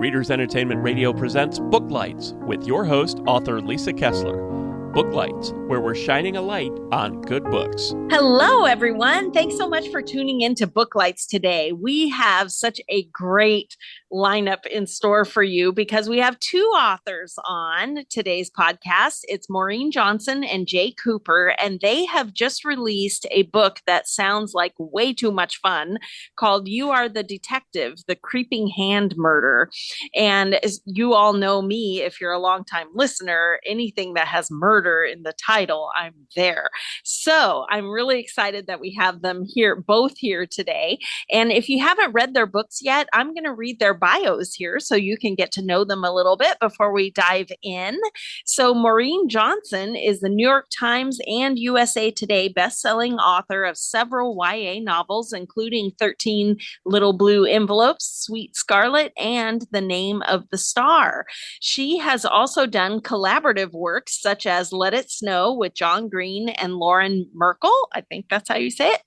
Readers Entertainment Radio presents Booklights with your host, author Lisa Kessler. Booklights, where we're shining a light on good books. Hello, everyone. Thanks so much for tuning in to Booklights today. We have such a great lineup in store for you because we have two authors on today's podcast. It's Maureen Johnson and Jay Cooper, and they have just released a book that sounds like way too much fun called You Are the Detective, The Creeping Hand Murder. And as you all know me, if you're a longtime listener, anything that has murder in the title, I'm there. So I'm really excited that we have them here, both here today. And if you haven't read their books yet, I'm going to read their bios here so you can get to know them a little bit before we dive in. So Maureen Johnson is the New York Times and USA Today bestselling author of several YA novels, including 13 Little Blue Envelopes, Sweet Scarlet, and The Name of the Star. She has also done collaborative works such as Let It Snow with John Green and Lauren Merkel, I think that's how you say it,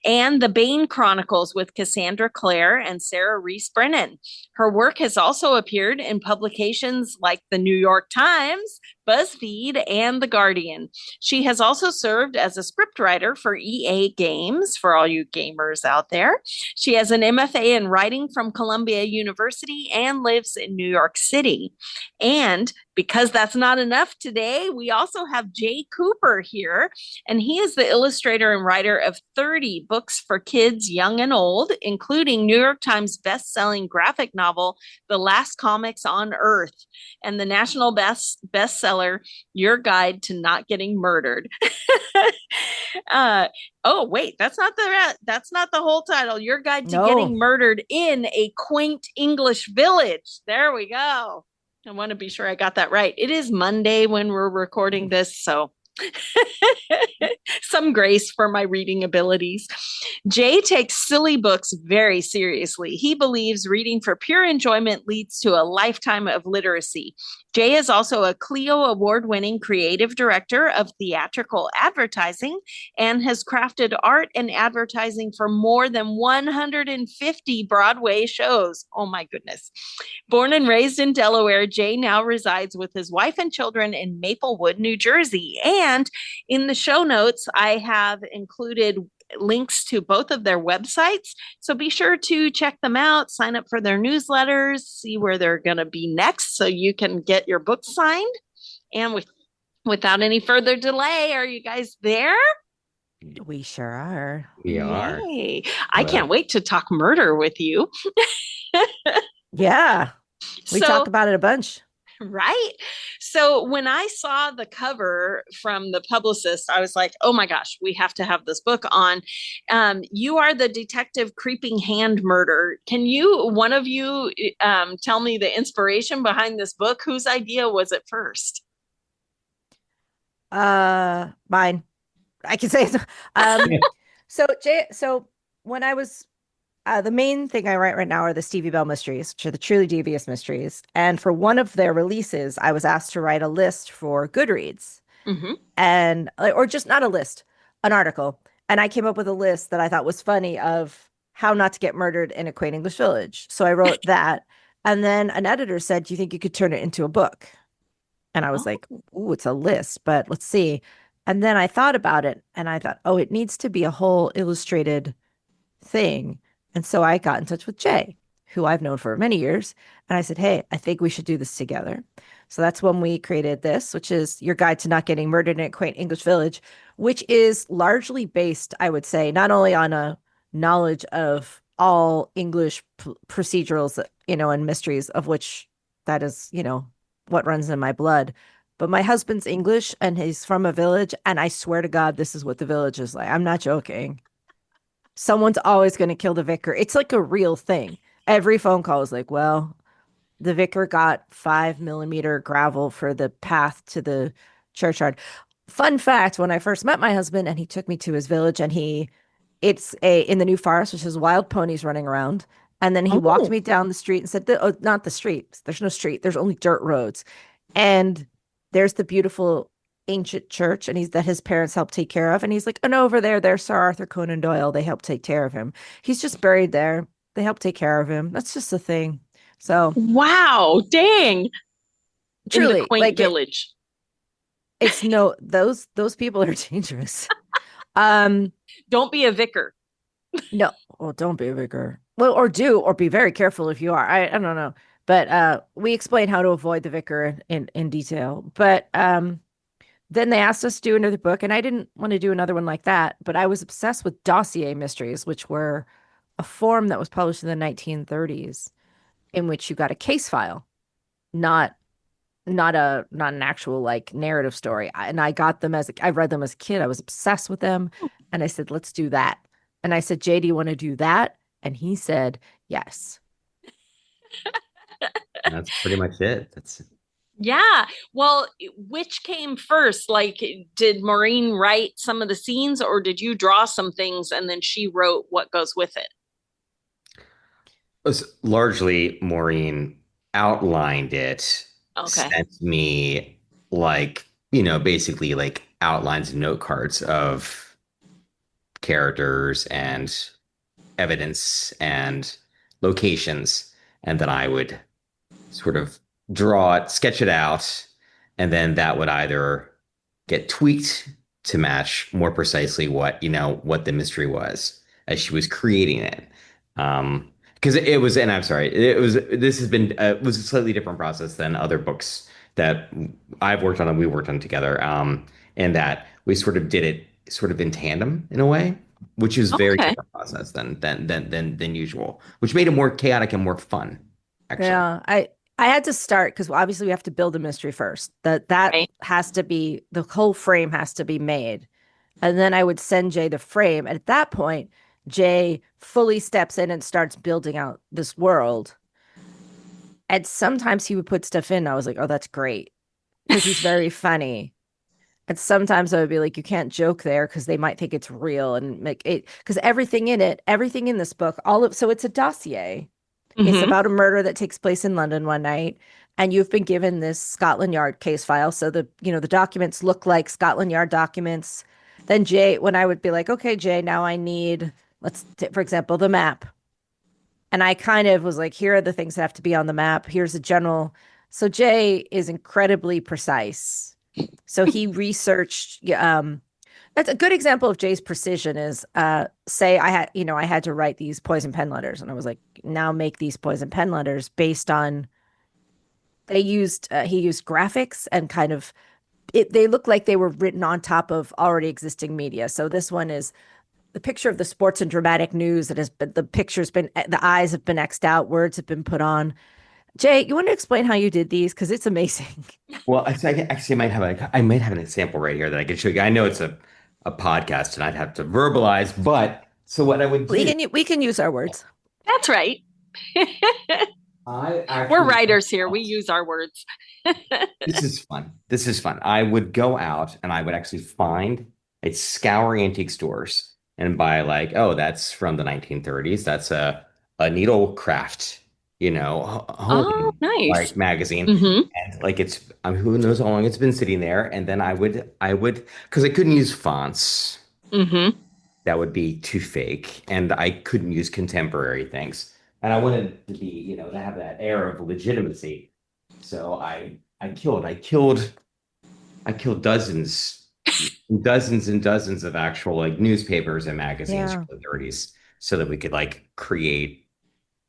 and The Bane Chronicles with Cassandra Clare and Sarah Reese Brennan. Her work has also appeared in publications like the New York Times, BuzzFeed, and The Guardian. She has also served as a scriptwriter for EA Games, for all you gamers out there. She has an MFA in writing from Columbia University and lives in New York City. And because that's not enough today, we also have Jay Cooper here, and he is the illustrator and writer of 30 books for kids, young and old, including New York Times best-selling graphic novel, The Last Comics on Earth, and the national bestseller, Your Guide to Not Getting Murdered. Oh, wait, that's not the whole title. Your Guide to Getting Murdered in a Quaint English Village. There we go. I want to be sure I got that right. It is Monday when we're recording this, so some grace for my reading abilities. Jay takes silly books very seriously. He believes reading for pure enjoyment leads to a lifetime of literacy. Jay is also a Clio Award-winning creative director of theatrical advertising and has crafted art and advertising for more than 150 Broadway shows. Oh my goodness. Born and raised in Delaware, Jay now resides with his wife and children in Maplewood, New Jersey. And in the show notes, I have included links to both of their websites. So be sure to check them out, sign up for their newsletters, see where they're going to be next so you can get your book signed. And without any further delay, are you guys there? We sure are. We are. Yay. I can't wait to talk murder with you. Yeah. We talk about it a bunch. Right. So when I saw the cover from the publicist, I was like, oh my gosh, we have to have this book on. You Are the Detective, Creeping Hand Murder. Can one of you tell me the inspiration behind this book? Whose idea was it first? Mine. I can say so when I was the main thing I write right now are the Stevie Bell mysteries, which are the truly devious mysteries. And for one of their releases, I was asked to write a list for Goodreads, or just not a list, an article. And I came up with a list that I thought was funny of how not to get murdered in a quaint English village. So I wrote that. And then an editor said, do you think you could turn it into a book? And I was like, ooh, it's a list, but let's see. And then I thought about it and I thought, oh, it needs to be a whole illustrated thing. And so I got in touch with Jay, who I've known for many years. And I said, hey, I think we should do this together. So that's when we created this, which is Your Guide to Not Getting Murdered in a Quaint English Village, which is largely based, I would say, not only on a knowledge of all English procedurals, and mysteries, of which that is, what runs in my blood. But my husband's English and he's from a village. And I swear to God, this is what the village is like. I'm not joking. Someone's always going to kill the vicar. It's like a real thing. Every phone call is like, well, the vicar got 5mm gravel for the path to the churchyard. Fun fact, when I first met my husband and he took me to his village and it's in the New Forest, which has wild ponies running around. And then he walked me down the street and said, not the street. There's no street. There's only dirt roads. And there's the beautiful ancient church that his parents helped take care of. And he's like, and over there's Sir Arthur Conan Doyle. They helped take care of him. He's just buried there. They helped take care of him. That's just the thing. So wow, dang. In the truly, quaint like village. it's no those people are dangerous. Don't be a vicar. No, well, don't be a vicar. Well, or be very careful if you are. I don't know. But we explain how to avoid the vicar in detail. But then they asked us to do another book, and I didn't want to do another one like that. But I was obsessed with dossier mysteries, which were a form that was published in the 1930s, in which you got a case file, not not an actual like narrative story. And I got them I read them as a kid. I was obsessed with them, and I said, "Let's do that." And I said, "Jay, do you want to do that?" And he said, "Yes." That's pretty much it. That's Yeah. Well, which came first? Like, did Maureen write some of the scenes, or did you draw some things and then she wrote what goes with it? was largely Maureen outlined it, Okay. sent me like, basically like outlines and note cards of characters and evidence and locations. And then I would sort of draw it, sketch it out, and then that would either get tweaked to match more precisely what the mystery was as she was creating it. Because it was, and I'm sorry, this has been, it was a slightly different process than other books that I've worked on and we worked on together. In that we sort of did it sort of in tandem in a way, which is very Okay. different process than usual, which made it more chaotic and more fun, actually. Yeah, I had to start because obviously we have to build a mystery first. That Right. has to be the whole frame has to be made, and then I would send Jay the frame. And at that point, Jay fully steps in and starts building out this world. And sometimes he would put stuff in. I was like, "Oh, that's great," because he's very funny. And sometimes I would be like, "You can't joke there because they might think it's real," and make it because everything in this book, so it's a dossier. It's Mm-hmm. about a murder that takes place in London one night, and you've been given this Scotland Yard case file. So the documents look like Scotland Yard documents. Then Jay, when I would be like, "Okay, Jay, now I need, for example, the map." And I kind of was like, "Here are the things that have to be on the map. Here's a general." So Jay is incredibly precise. So he researched, that's a good example of Jay's precision is say I had to write these poison pen letters and I was like, now make these poison pen letters based on he used graphics and kind of they look like they were written on top of already existing media. So this one is the picture of the sports and dramatic news that has been the eyes have been X'd out, words have been put on. Jay, you want to explain how you did these? Because it's amazing. Well, actually, I might have an example right here that I can show you. I know it's a podcast and I'd have to verbalize, but so what I would do, We can use our words. That's right. I We're actually writers here. We use our words. this is fun. This is fun. I would go out and I would actually I'd scour antique stores and buy like, oh, that's from the 1930s. That's a needle craft, Oh, home nice. like magazine. Mm-hmm. And like who knows how long it's been sitting there. And then I would because I couldn't use fonts Mm-hmm. that would be too fake, and I couldn't use contemporary things. And I wanted to be, to have that air of legitimacy. So I killed dozens and dozens of actual like newspapers and magazines Yeah. from the 30s so that we could like create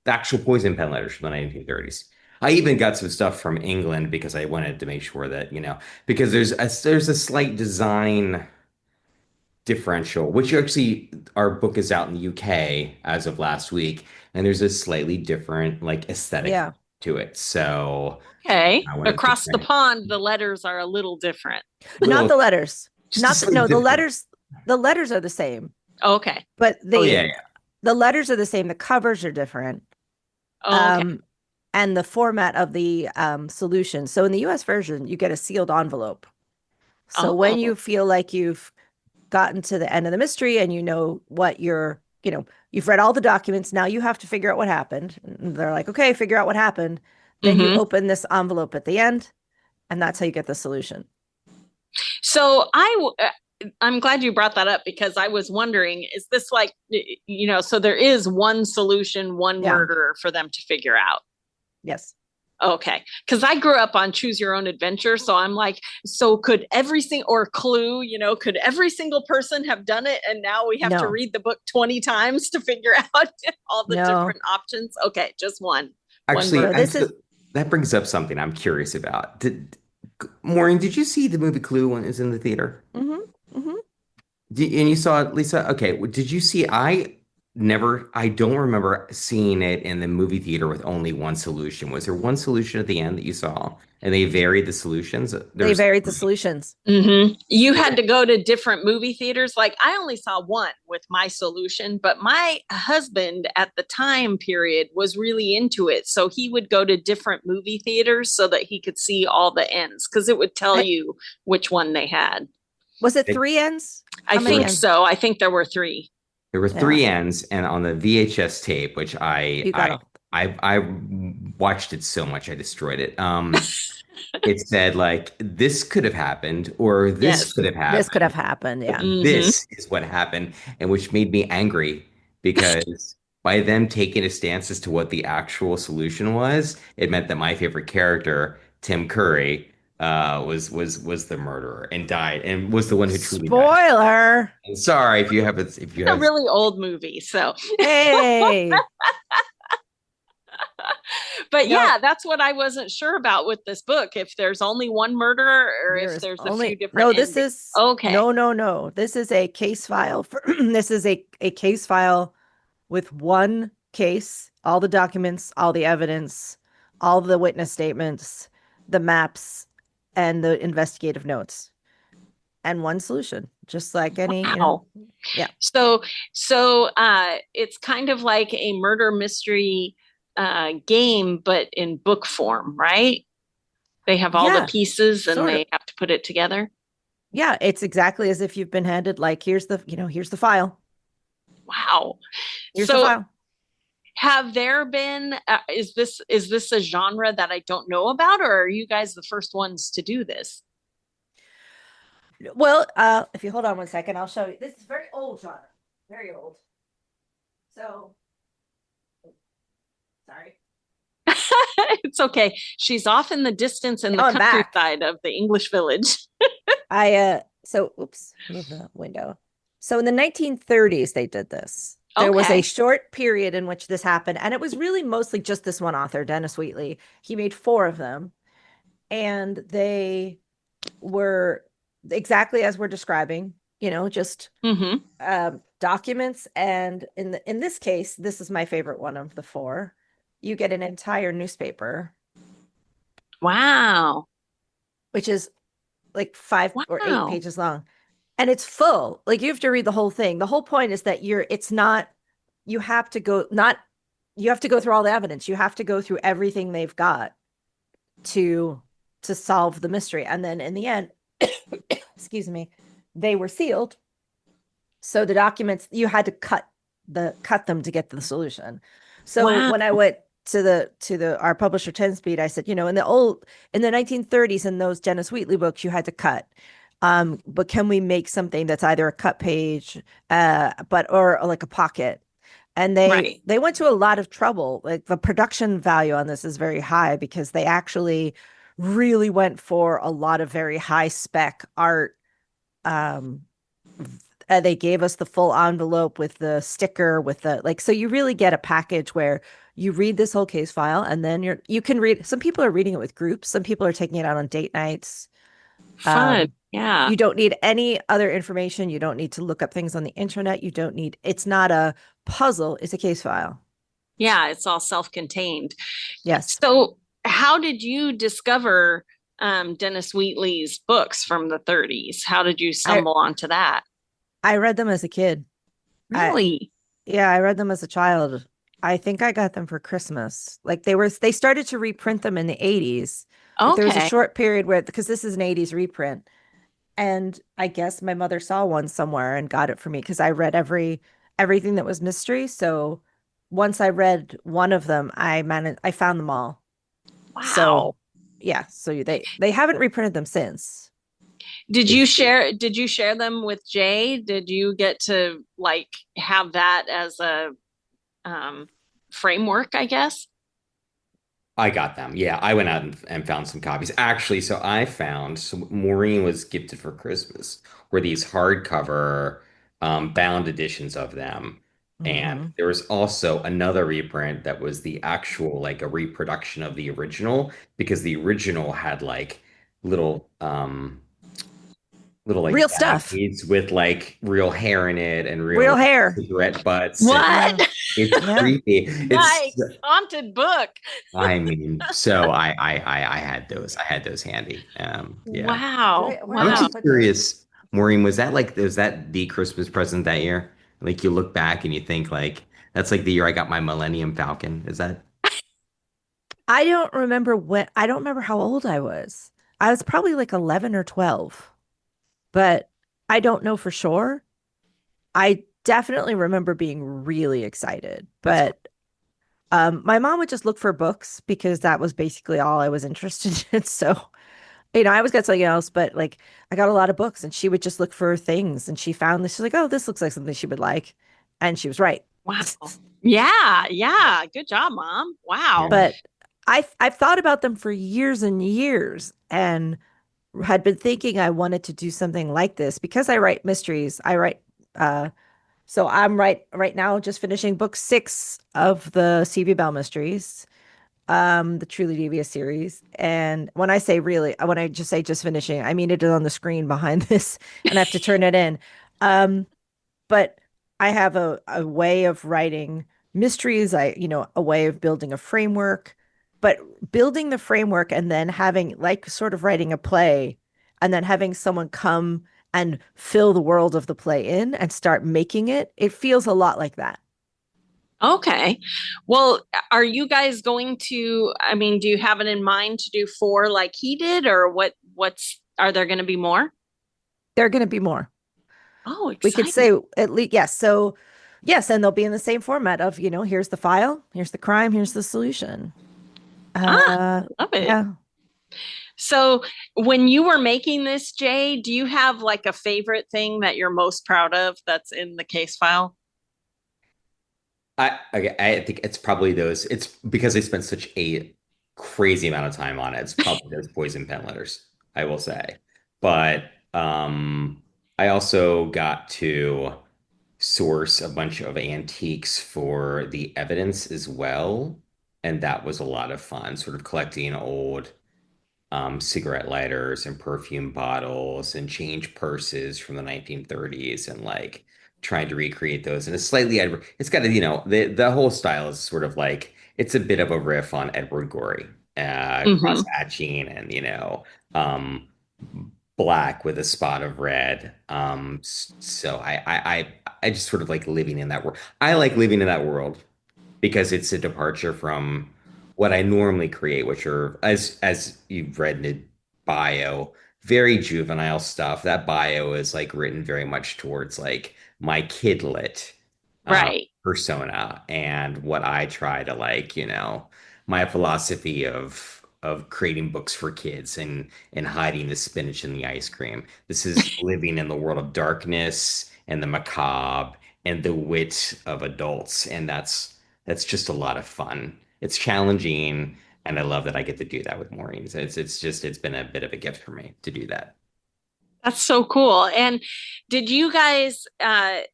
the actual poison pen letters from the 1930s. I even got some stuff from England because I wanted to make sure that, because there's a slight design differential, which actually our book is out in the UK as of last week, and there's a slightly different like aesthetic Yeah. to it. So Okay. I wanted to Across the pond, the letters are a little different. Not the letters. just Not a the, slightly no, different. the letters are the same, Okay. but Oh yeah, yeah. the letters are the same. The covers are different. Okay. And the format of the solution. So in the US version, you get a sealed envelope. So when Oh. you feel like you've gotten to the end of the mystery and you know what you've read all the documents, now you have to figure out what happened. And they're like, okay, figure out what happened. Then you Mm-hmm. open this envelope at the end, and that's how you get the solution. So I'm glad you brought that up because I was wondering, is this like, so there is one solution, one Yeah. murderer for them to figure out. Yes. Okay. Because I grew up on Choose Your Own Adventure. So I'm like, so could every single, or Clue, could every single person have done it? And now we have to No. read the book 20 times to figure out all the No. different options. Okay. Just one. Actually, No, this is that brings up something I'm curious about. Maureen, did you see the movie Clue when it was in the theater? hmm hmm And you saw it, Lisa? Okay. Did you see? I don't remember seeing it in the movie theater with only one solution. Was there one solution at the end that you saw? And they varied the solutions? they There's varied the solutions. You had to go to different movie theaters. Like I only saw one with my solution, but my husband at the time period was really into it. So he would go to different movie theaters so that he could see all the ends because it would tell I, you which one they had. was it they- 3 ends? I How many think ends? so. I think there were three. there were Yeah. 3 ends, and on the VHS tape, which You got all. I watched it so much I destroyed it. It said like this could have happened or this Yes. could have This could have happened. happened. Yeah. This is what happened, and which made me angry because by them taking a stance as to what the actual solution was, it meant that my favorite character, Tim Curry, was the murderer and died and was the one who truly died. Spoiler. And sorry if you have A really old movie. So, Hey. but No. yeah, that's what I wasn't sure about with this book. If there's only one murderer or There if is there's a only few different no. This endings. is Okay. No. This is a case file. This is a case file with one case, all the documents, all the evidence, all the witness statements, the maps, and the investigative notes, and one solution, just like any. Wow. Yeah. So it's kind of like a murder mystery game, but in book form, right? They have all the Yeah, pieces and sort of. they have to put it together. Yeah, it's exactly as if you've been handed like here's the file. Wow. Here's the So file. have there been is this a genre that I don't know about, or are you guys the first ones to do this? Well, if you hold on one second, I'll show you. This is very old genre, very old. So, sorry. It's okay. She's off in the distance in the I'm back. countryside of the English village. Oops, move the window. So in the 1930s, they did this. There was a Okay. short period in which this happened, and it was really mostly just this one author, Dennis Wheatley. He made 4 of them, and they were exactly as we're describing, just documents. And in this case, this is my favorite one of the 4. You get an entire newspaper, Wow. which is like 5 or 8 Wow. pages long. And it's full. Like you have to read the whole thing. The whole point is that you have to go through all the evidence. You have to go through everything they've got to solve the mystery. And then in the end, excuse me, they were sealed. So the documents, you had to cut them to get to the solution. So Wow. when I went to our publisher 10 Speed, I said, in the 1930s, in those Dennis Wheatley books, you had to cut. But can we make something that's either a cut page, or like a pocket? And they went to a lot of trouble. Like the production value on this is very high because they actually really went for a lot of very high spec art. They gave us the full envelope with the sticker so you really get a package where you read this whole case file and then you can read. Some people are reading it with groups. Some people are taking it out on date nights. Fun. Yeah. You don't need any other information. You don't need to look up things on the internet. It's not a puzzle. It's a case file. Yeah. It's all self-contained. Yes. So how did you discover Dennis Wheatley's books from the 30s? How did you stumble onto that? I read them as a kid. Really? I read them as a child. I think I got them for Christmas. Like they started to reprint them in the 80s. Like there was a short period because this is an 80s reprint. And I guess my mother saw one somewhere and got it for me because I read everything that was mystery. So once I read one of them, I found them all. Wow. So yeah, so they haven't reprinted them since. Did you share them with Jay? Did you get to have that as a framework, I guess? I got them. Yeah, I went out and found some copies. Actually, so Maureen was gifted for Christmas were these hardcover bound editions of them. And Hmm. there was also another reprint that was the actual like a reproduction of the original because the original had like little little like Real stuff. baggies with like real hair in it and real Real like hair. cigarette butts and What? Yeah. it's Yeah. creepy. It's Nice. Haunted book. I mean, so I had those. I had those handy. Yeah. Wow. Where I'm did I Wow. just put those? curious, Maureen, was that the Christmas present that year? Like you look back and you think like that's like the year I got my Millennium Falcon. Is that I don't remember how old I was. I was probably like 11 or 12, but I don't know for sure. I definitely remember being really excited, that's but my mom would just look for books because that was basically all I was interested in. So, I always got something else, but like I got a lot of books and she would just look for things and she found this. She's like, oh, this looks like something she would like. And she was right. Wow. Yeah. Yeah. Good job, Mom. Wow. yeah. But I've thought about them for years and years and had been thinking I wanted to do something like this because I write mysteries. I write so I'm right now just finishing book 6 of the CV Bell mysteries, the Truly Devious series. And when I just say just finishing, I mean it is on the screen behind this and I have to turn it in. Um, but I have a way of writing mysteries, a way of building a framework, but building the framework and then having like sort of writing a play and then having someone come and fill the world of the play in and start making it, it feels a lot like that. Okay. Well, are you guys going to, I mean, do you have it in mind to do 4 like he did, or are there going to be more? There are going to be more. Oh, We could exciting. say at least, yes. So, yes, and they'll be in the same format of, here's the file, here's the crime, here's the solution. Ah, love it. Yeah. So, when you were making this, Jay, do you have like a favorite thing that you're most proud of that's in the case file? I think it's probably those. It's because I spent such a crazy amount of time on it. It's probably those poison pen letters, I will say. But I also got to source a bunch of antiques for the evidence as well. And that was a lot of fun, sort of collecting old cigarette lighters and perfume bottles and change purses from the 1930s and like trying to recreate those. And it's got a, the whole style is sort of like, it's a bit of a riff on Edward Gorey, cross Hmm. hatching and, um, black with a spot of red. So I just sort of like living in that world. I like living in that world because it's a departure from what I normally create, which are as you've read in the bio, very juvenile stuff. That bio is like written very much towards like my kidlit Right. persona and what I try to like, my philosophy of creating books for kids and hiding the spinach in the ice cream. This is living in the world of darkness and the macabre and the wit of adults, and that's just a lot of fun. It's challenging, and I love that I get to do that with Maureen. So it's been a bit of a gift for me to do that. That's so cool. And did you guys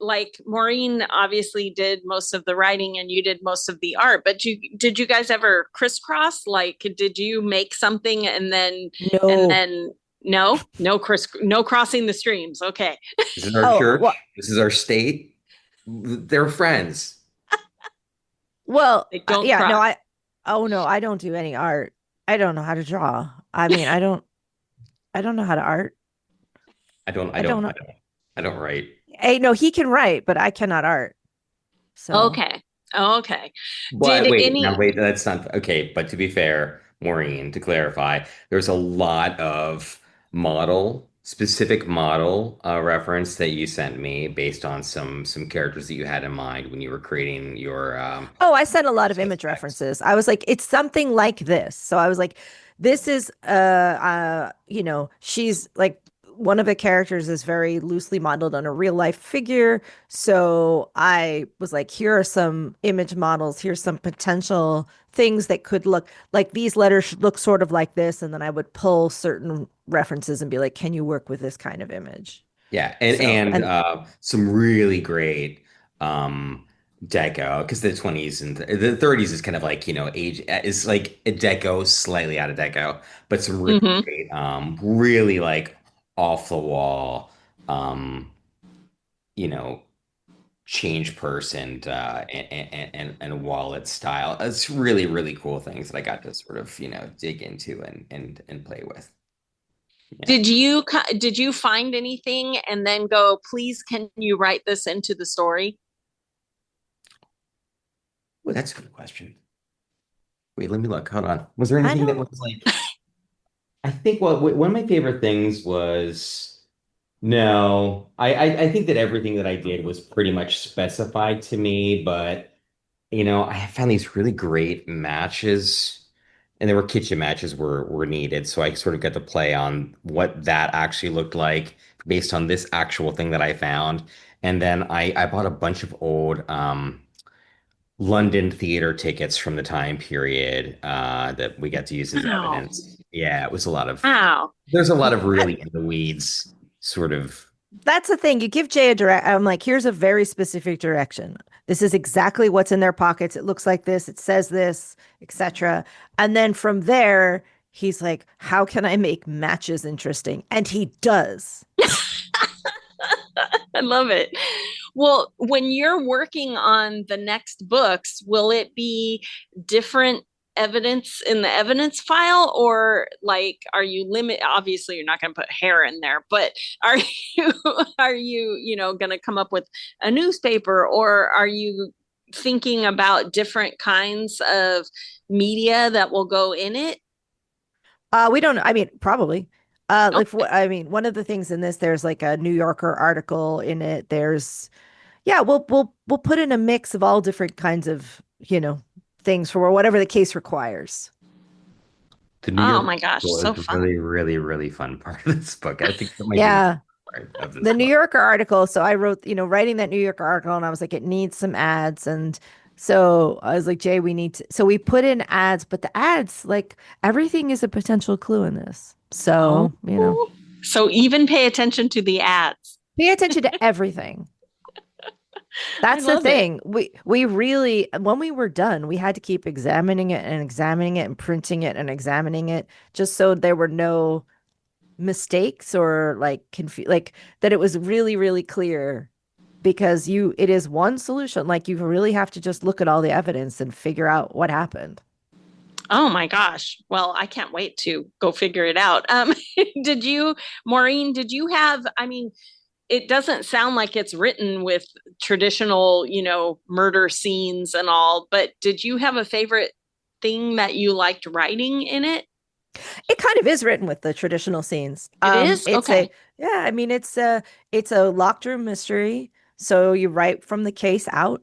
like Maureen obviously did most of the writing and you did most of the art, but did you guys ever crisscross? Like did you make something and No. then no crossing the streams. Okay. This is our Oh, church. This is our state. They're friends. They don't yeah, no, cross. oh no, I don't do any art. I don't know how to draw. I mean, I don't know how to art. I don't. I I don't. don't I know. don't. I don't write. Hey, no, he can write, but I cannot art. So, Okay. Okay. Did But wait, now any wait, that's not okay. But to be fair, Maureen, to clarify, there's a lot of specific model reference that you sent me based on some characters that you had in mind when you were creating your oh, I sent a lot of image suspects. references. I was like, it's something like this. So I was like, this is she's like one of the characters is very loosely modeled on a real life figure. So I was like, here are some image models. Here's some potential things that could look like these letters should look sort of like this. And then I would pull certain references and be like, can you work with this kind of image? Yeah, So, and some really great deco because the 20s and the 30s is kind of like, age is like a deco slightly out of deco, but some really Hmm. great really like off the wall um you know change purse and wallet style. It's really really cool things that I got to sort of, dig into and play with. Yeah. Did you find anything and then go, please, can you write this into the story? Well, that's a good question. Wait, let me look. Hold on. Was there I anything that don't, was like, I think one of my favorite things was, no, I think that everything that I did was pretty much specified to me, but I found these really great matches, and there were kitchen matches were needed, so I sort of got to play on what that actually looked like based on this actual thing that I found. And then I bought a bunch of old London theater tickets from the time period that we got to use as Wow. evidence. Yeah, it was a lot of, Wow. there's a lot of that, really in the weeds sort of. that's the thing. You give Jay a direct, I'm like, here's a very specific direction. This is exactly what's in their pockets. It looks like this, it says this, etc. And then from there, he's like, how can I make matches interesting? And he does. I love it. Well, when you're working on the next books, will it be different evidence in the evidence file, or like are you limit obviously you're not going to put hair in there, but are you going to come up with a newspaper, or are you thinking about different kinds of media that will go in it? We don't, I mean, probably. If Okay. I mean, one of the things in this, there's like a New Yorker article in it. There's, yeah, we'll put in a mix of all different kinds of, things for whatever the case requires. The New Oh York my gosh, article is so the fun. really, really, really fun part of this book. I think that might be my Yeah. favorite part of this The New book. Yorker article. So I wrote, writing that New Yorker article, and I was like, it needs some ads. And so I was like, Jay, we need to. So we put in ads, but the ads, like everything is a potential clue in this. Oh, So, so even pay attention to the ads. pay attention to everything. I That's the love it. thing. We really, when we were done, we had to keep examining it and printing it and examining it just so there were no mistakes or like like that it was really, really clear because it is one solution. Like you really have to just look at all the evidence and figure out what happened. Oh my gosh. Well, I can't wait to go figure it out. Did you, Maureen, did you have, I mean, it doesn't sound like it's written with traditional, murder scenes and all, but did you have a favorite thing that you liked writing in it? It kind of is written with the traditional scenes. It is? It's Okay. a yeah, I mean it's a locked room mystery. So you write from the case out.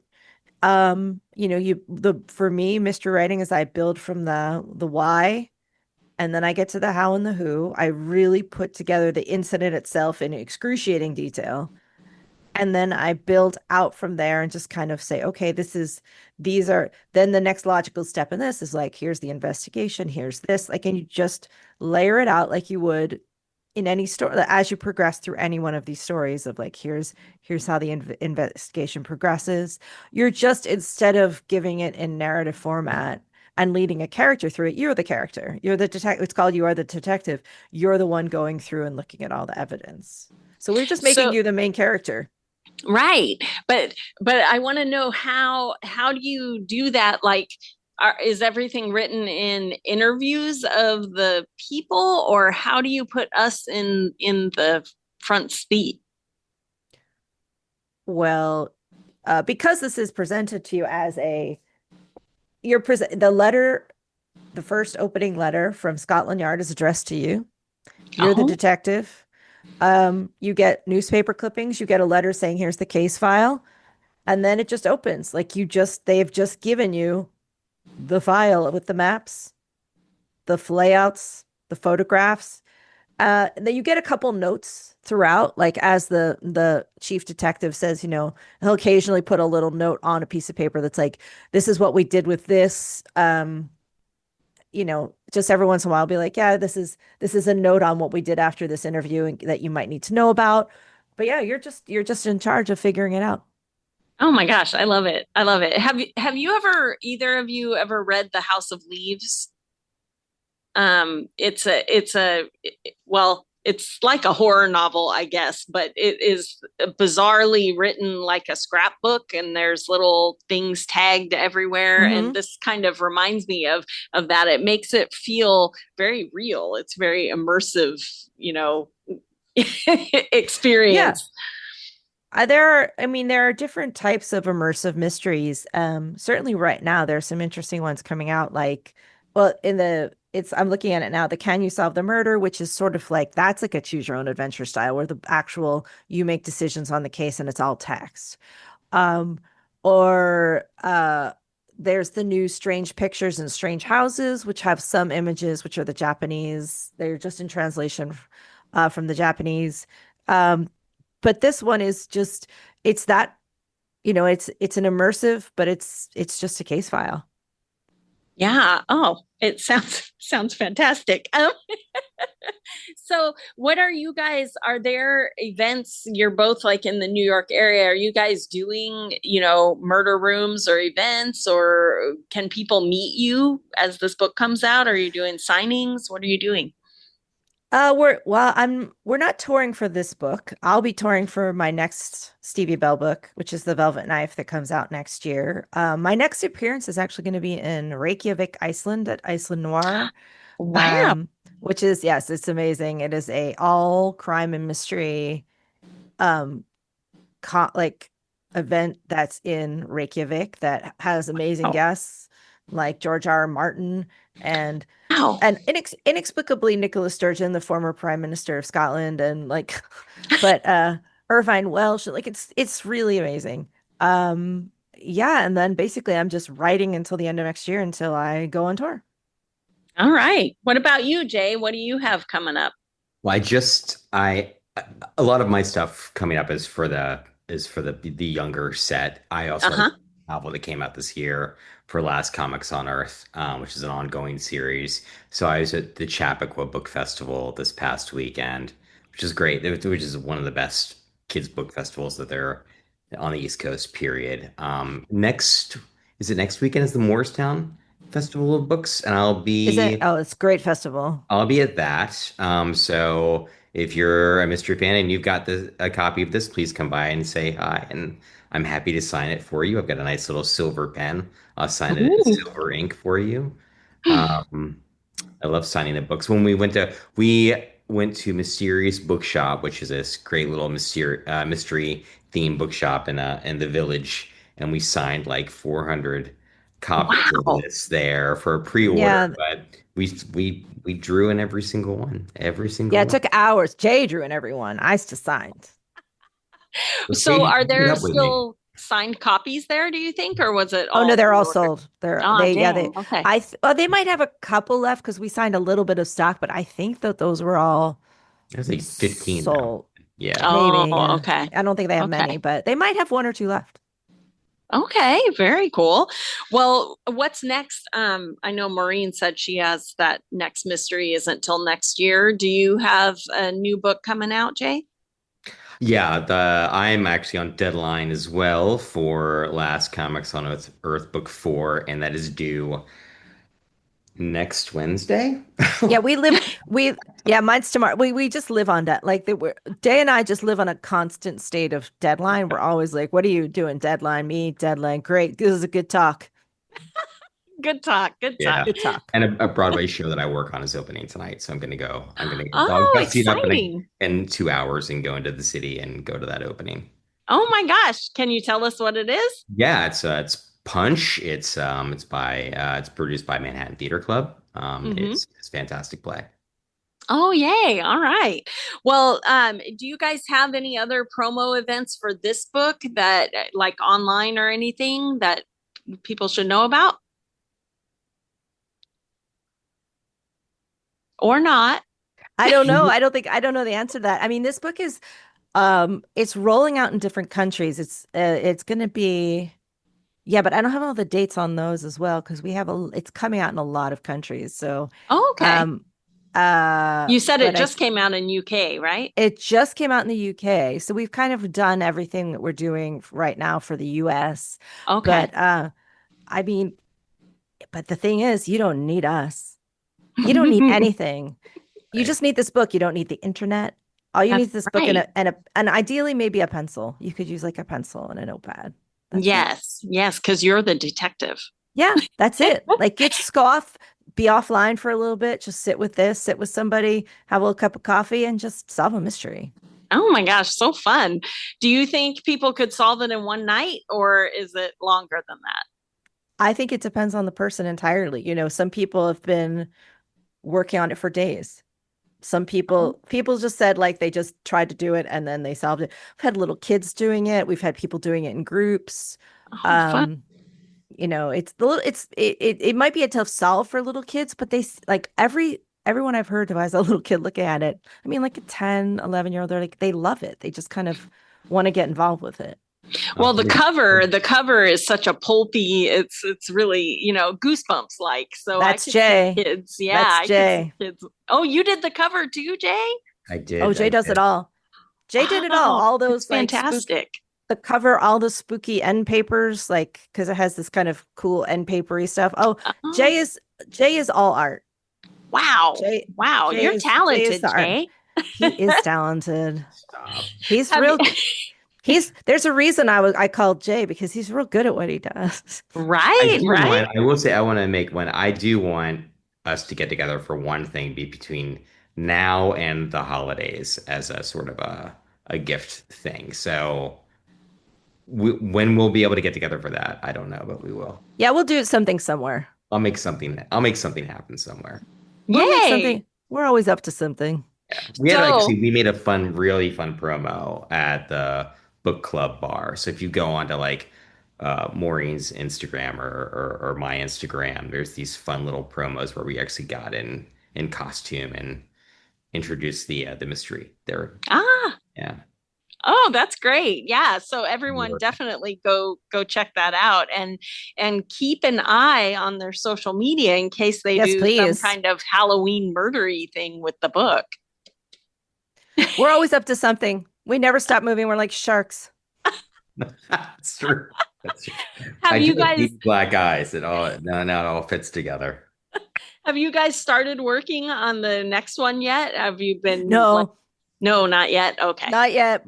For me, mystery writing is I build from the why and then I get to the how and the who. I really put together the incident itself in excruciating detail. And then I build out from there and just kind of say, okay, then the next logical step in this is like, here's the investigation, here's this. Like, and you just layer it out like you would in any story as you progress through any one of these stories of like, here's how the investigation progresses. You're just, instead of giving it in narrative format and leading a character through it, you're the character. You're the detective. It's called You Are the Detective. You're the one going through and looking at all the evidence. So we're just making So, you the main character. right. But I want to know how do you do that? Like, is everything written in interviews of the people, or how do you put us in the front seat? Well, because this is presented to you as you're present the letter, the first opening letter from Scotland Yard is addressed to you. You're the Oh, detective. You get newspaper clippings. You get a letter saying, "Here's the case file," and then it just opens. Like they've just given you the file with the maps, the layouts, the photographs. That you get a couple notes throughout, like as the chief detective says, he'll occasionally put a little note on a piece of paper that's like, this is what we did with this. Just every once in a while be like, yeah, this is a note on what we did after this interview and that you might need to know about. But yeah, you're just in charge of figuring it out. Oh my gosh, I love it. I love it. Have you ever, either of you ever read The House of Leaves? Well, it's like a horror novel, I guess, but it is bizarrely written like a scrapbook, and there's little things tagged everywhere. And Hmm. this kind of reminds me of that. It makes it feel very real. It's very immersive, Yeah. experience. There are different types of immersive mysteries. Certainly right now there's some interesting ones coming out. Like, well, I'm looking at it now, the Can You Solve the Murder, which is sort of like that's like a choose your own adventure style where the actual you make decisions on the case and it's all text. Um, or there's the new Strange Pictures and Strange Houses, which have some images, which are the Japanese. They're just in translation from the Japanese. Um, but this one is just it's that it's an immersive, but it's just a case file. Yeah. Oh, it sounds fantastic. So what are you guys, are there events, you're both like in the New York area, are you guys doing, murder rooms or events, or can people meet you as this book comes out? Are you doing signings? What are you doing? We're not touring for this book. I'll be touring for my next Stevie Bell book, which is The Velvet Knife that comes out next year. My next appearance is actually going to be in Reykjavik, Iceland at Iceland Noir. Wow. um, which is, yes, it's amazing. It is a all crime and mystery um like event that's in Reykjavik that has amazing Oh, guests like George R. R. Martin and wow. inexplicably Nicola Sturgeon, the former Prime Minister of Scotland, and like, but Irvine Welsh. Like it's really amazing. Yeah, and then basically I'm just writing until the end of next year until I go on tour. All right. What about you, Jay? What do you have coming up? Well, I a lot of my stuff coming up is for the younger set. I also have Uh-huh. a novel that came out this year for Last Comics on Earth, which is an ongoing series. So I was at the Chappaqua Book Festival this past weekend, which is great, which is one of the best kids book festivals that there on the East Coast, period. Next, is it next weekend is the Morristown Festival of Books, and Is it? Oh, it's a great festival. I'll be at that. So if you're a mystery fan and you've got a copy of this, please come by and say hi. And I'm happy to sign it for you. I've got a nice little silver pen. I'll sign it in Ooh. silver ink for you. Um, I love signing the books. We went to Mysterious Bookshop, which is this great little mystery themed bookshop in the village, and we signed like 400 copies of Wow. this there for a pre-order. Yeah, But we drew in every yeah. single It one. took hours. Jay drew and everyone. I just signed. So So Katie, are keep it there up with me. still signed copies there, do you think, or was it Oh no, all they're all pre-ordered? sold. They're Oh, they yeah dang. they Okay. well, they might have a couple left because we signed a little bit of stock, but I think that those were all There's like 15 now. sold. Yeah. Oh, Maybe, yeah. okay. I don't think they have many, Okay. but they might have one or two left. Okay, very cool. Well, what's next? I know Maureen said she has that next mystery isn't till next year. Do you have a new book coming out, Jay? Yeah, the I'm actually on deadline as well for Last Comics on Earth Book 4, and that is due next Wednesday. Yeah, mine's tomorrow. We just live on that. Like Day and I just live on a constant state of deadline. We're always like, what are you doing? Deadline, me, deadline. Great. This is a good talk. Good talk. Good talk. Yeah. Good talk. And a Broadway show that I work on is opening tonight, so I'm gonna go. I'll Oh, see it up exciting. in 2 hours and go into the city and go to that opening. Oh my gosh. Can you tell us what it is? Yeah, it's Punch. It's produced by Manhattan Theater Club. Mm-hmm. It's a fantastic play. Oh, yay. All right. Well, do you guys have any other promo events for this book that like online or anything that people should know about or not? I don't know. I don't know the answer to that. I mean, this book is it's rolling out in different countries. It's going to be yeah, but I don't have all the dates on those as well because it's coming out in a lot of countries. So Oh, okay. You said it but just came out in UK, right? it just came out in the UK. So we've kind of done everything that we're doing right now for the US. Okay. But I mean, but the thing is, you don't need us. You don't need anything. You Right. just need this book. You don't need the internet. All you need is That's this book right. and ideally maybe a pencil. You could use like a pencil and a notepad. That's it. Yes, because you're the detective. Yeah, that's it. Like you just go off, be offline for a little bit, just sit with somebody, have a little cup of coffee, and just solve a mystery. Oh my gosh, so fun. Do you think people could solve it in one night or is it longer than that? I think it depends on the person entirely. You know, some people have been working on it for days. Some people just said like they just tried to do it and then they solved it. We've had little kids doing it. We've had people doing it in groups. Oh, fun. You know, it might be a tough solve for little kids, but like everyone I've heard who has a little kid looking at it, I mean, like a 10, 11-year-old, they're like, they love it. They just kind of want to get involved with it. Well, the cover is such a pulpy, it's really, goosebumps like. So I That's could Jay. see kids. Yeah, That's I could Jay. see kids. Oh, you did the cover too, Jay? I did. Oh, Jay does it all. Jay did it all. Wow, All it's those like fantastic. the cover, all the spooky end papers, like because it has this kind of cool end papery stuff. Oh, Oh, Jay is all art. wow. Jay, Wow, Jay you're is talented, the art. Jay. He is talented. Stop. He's Have real. you- There's a reason I called Jay because he's real good at what he does. Right, right. I will say I want to make one. I do want us to get together for one thing be between now and the holidays as a sort of a gift thing. So when we'll be able to get together for that, I don't know, but we will. Yeah, we'll do something somewhere. I'll make something happen somewhere. We'll make Yay. something. We're always up to something. We made a really fun promo at the book club bar. So if you go onto like Maureen's Instagram or my Instagram, there's these fun little promos where we actually got in costume and introduced the mystery there. Yeah. Oh, that's great. Yeah. So everyone definitely go check that out and keep an eye on their social media in case they Yes, do please. some kind of Halloween murdery thing with the book. We're always up to something. We never stop moving. We're like sharks. That's true. That's true. Have you guys deep black eyes? Now it all fits together. have you guys started working on the next one yet? Have you been No, no, not yet. Okay. not yet.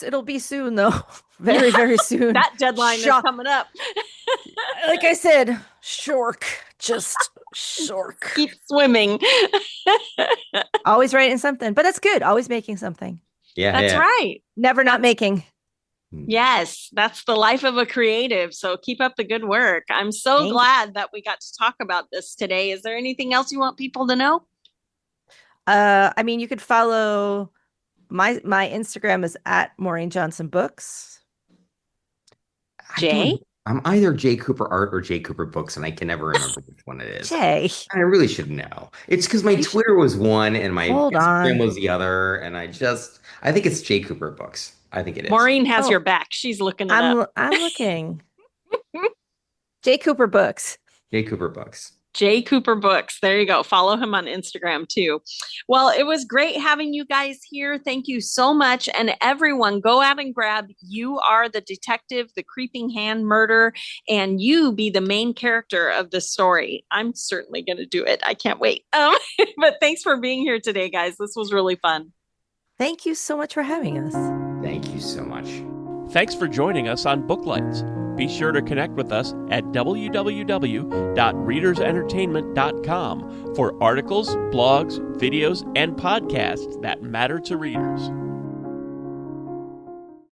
It'll be soon though. Very, very soon. That deadline is coming up. Like I said, just shork. Keep swimming. Always writing something, but that's good. Always making something. Yeah, That's right. Never not making. Yes, that's the life of a creative. So keep up the good work. I'm so Thank you. glad that we got to talk about this today. Is there anything else you want people to know? I mean, you could follow my Instagram is at Maureen Johnson Books. Jay? I'm either Jay Cooper Art or Jay Cooper Books, and I can never remember which one it is. Jay. I really should know. It's because my Twitter was one and my Hold Instagram on. was the other, and I think it's Jay Cooper Books. I think it is. Maureen has Oh. your back. She's looking it up. I'm looking. Jay Cooper Books. Jay Cooper Books. Jay Cooper Books. There you go. Follow him on Instagram too. Well, it was great having you guys here. Thank you so much. And everyone, go out and grab You Are the Detective, The Creeping Hand Murder, and you be the main character of the story. I'm certainly going to do it. I can't wait. But thanks for being here today, guys. This was really fun. Thank you so much for having us. Thank you so much. Thanks for joining us on Booklights. Be sure to connect with us at www.readersentertainment.com for articles, blogs, videos, and podcasts that matter to readers.